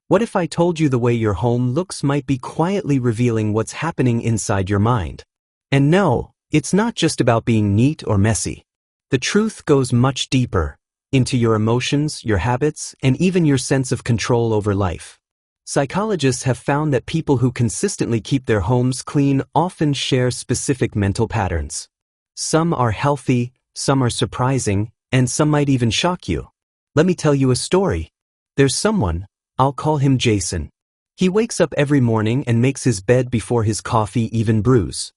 What if I told you the way your home looks might be quietly revealing what's happening inside your mind? And no, it's not just about being neat or messy. The truth goes much deeper, into your emotions, your habits, and even your sense of control over life. Psychologists have found that people who consistently keep their homes clean often share specific mental patterns. Some are healthy, some are surprising, and some might even shock you. Let me tell you a story. There's someone, I'll call him Jason. He wakes up every morning and makes his bed before his coffee even brews.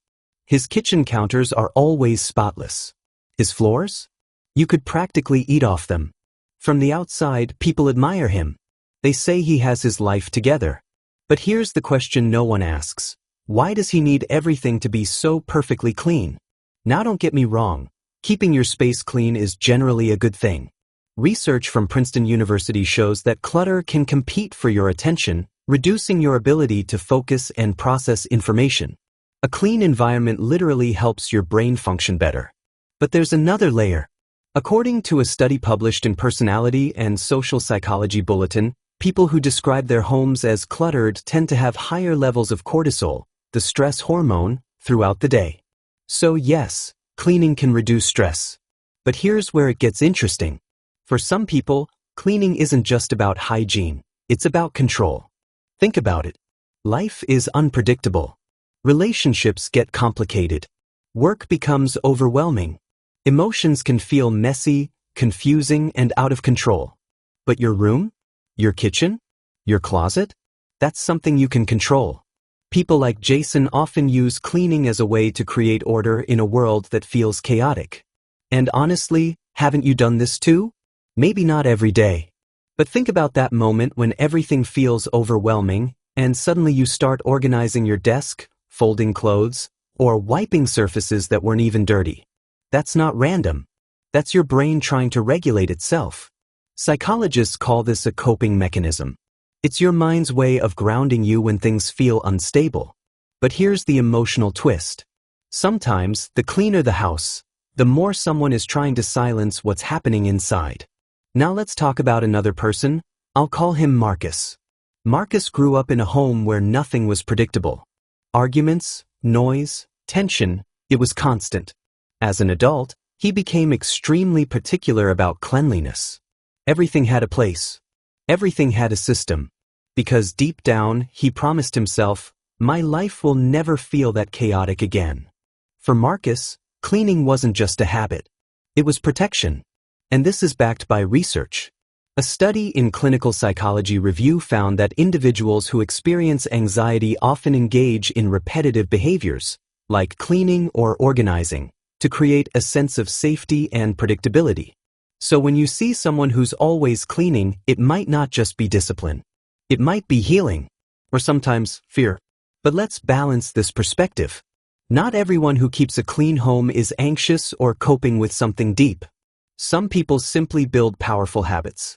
His kitchen counters are always spotless. His floors? You could practically eat off them. From the outside, people admire him. They say he has his life together. But here's the question no one asks. Why does he need everything to be so perfectly clean? Now don't get me wrong. Keeping your space clean is generally a good thing. Research from Princeton University shows that clutter can compete for your attention, reducing your ability to focus and process information. A clean environment literally helps your brain function better. But there's another layer. According to a study published in Personality and Social Psychology Bulletin, people who describe their homes as cluttered tend to have higher levels of cortisol, the stress hormone, throughout the day. So yes, cleaning can reduce stress. But here's where it gets interesting. For some people, cleaning isn't just about hygiene, it's about control. Think about it. Life is unpredictable. Relationships get complicated. Work becomes overwhelming. Emotions can feel messy, confusing, and out of control. But your room? Your kitchen? Your closet? That's something you can control. People like Jason often use cleaning as a way to create order in a world that feels chaotic. And honestly, haven't you done this too? Maybe not every day. But think about that moment when everything feels overwhelming, and suddenly you start organizing your desk, folding clothes, or wiping surfaces that weren't even dirty. That's not random. That's your brain trying to regulate itself. Psychologists call this a coping mechanism. It's your mind's way of grounding you when things feel unstable. But here's the emotional twist. Sometimes, the cleaner the house, the more someone is trying to silence what's happening inside. Now let's talk about another person. I'll call him Marcus. Marcus grew up in a home where nothing was predictable. Arguments, noise, tension, it was constant. As an adult, he became extremely particular about cleanliness. Everything had a place. Everything had a system. Because deep down, he promised himself, my life will never feel that chaotic again. For Marcus, cleaning wasn't just a habit. It was protection. And this is backed by research. A study in Clinical Psychology Review found that individuals who experience anxiety often engage in repetitive behaviors, like cleaning or organizing, to create a sense of safety and predictability. So when you see someone who's always cleaning, it might not just be discipline. It might be healing, or sometimes fear. But let's balance this perspective. Not everyone who keeps a clean home is anxious or coping with something deep. Some people simply build powerful habits.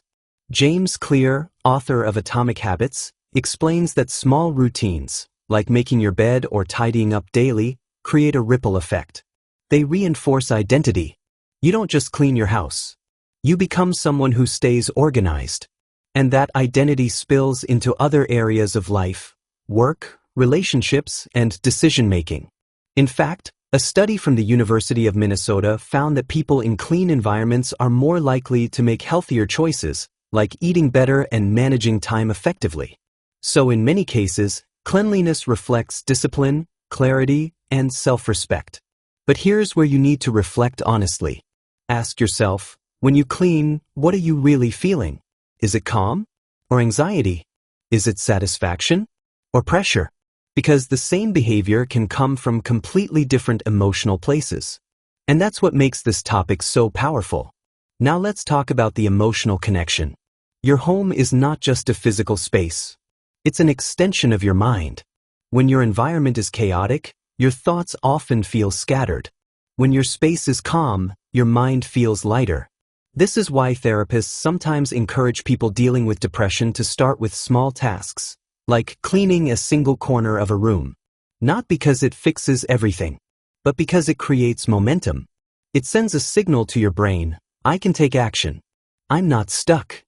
James Clear, author of Atomic Habits, explains that small routines, like making your bed or tidying up daily, create a ripple effect. They reinforce identity. You don't just clean your house. You become someone who stays organized. And that identity spills into other areas of life, work, relationships, and decision-making. In fact, a study from the University of Minnesota found that people in clean environments are more likely to make healthier choices, like eating better and managing time effectively. So in many cases, cleanliness reflects discipline, clarity, and self-respect. But here's where you need to reflect honestly. Ask yourself, when you clean, what are you really feeling? Is it calm? Or anxiety? Is it satisfaction? Or pressure? Because the same behavior can come from completely different emotional places. And that's what makes this topic so powerful. Now let's talk about the emotional connection. Your home is not just a physical space. It's an extension of your mind. When your environment is chaotic, your thoughts often feel scattered. When your space is calm, your mind feels lighter. This is why therapists sometimes encourage people dealing with depression to start with small tasks, like cleaning a single corner of a room. Not because it fixes everything, but because it creates momentum. It sends a signal to your brain, I can take action. I'm not stuck.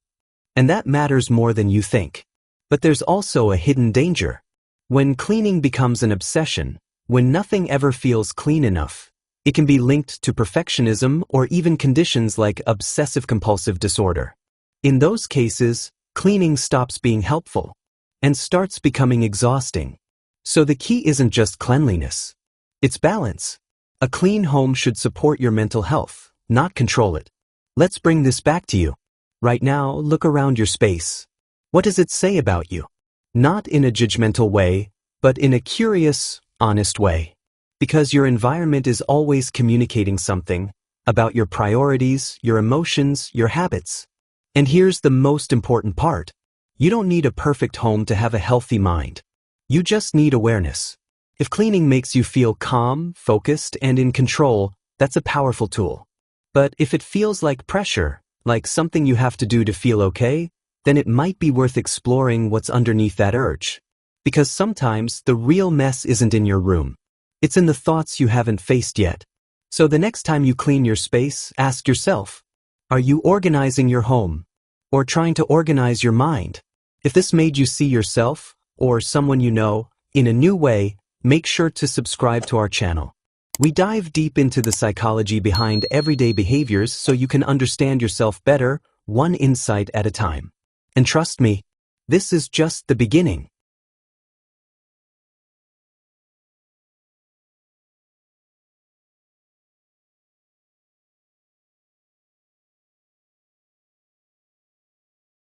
And that matters more than you think. But there's also a hidden danger. When cleaning becomes an obsession, when nothing ever feels clean enough, it can be linked to perfectionism or even conditions like obsessive-compulsive disorder. In those cases, cleaning stops being helpful and starts becoming exhausting. So the key isn't just cleanliness. It's balance. A clean home should support your mental health, not control it. Let's bring this back to you. Right now, look around your space. What does it say about you? Not in a judgmental way, but in a curious, honest way. Because your environment is always communicating something about your priorities, your emotions, your habits. And here's the most important part. You don't need a perfect home to have a healthy mind. You just need awareness. If cleaning makes you feel calm, focused, and in control, that's a powerful tool. But if it feels like pressure, like something you have to do to feel okay, then it might be worth exploring what's underneath that urge. Because sometimes the real mess isn't in your room. It's in the thoughts you haven't faced yet. So the next time you clean your space, ask yourself, are you organizing your home? Or trying to organize your mind? If this made you see yourself, or someone you know, in a new way, make sure to subscribe to our channel. We dive deep into the psychology behind everyday behaviors so you can understand yourself better, one insight at a time. And trust me, this is just the beginning.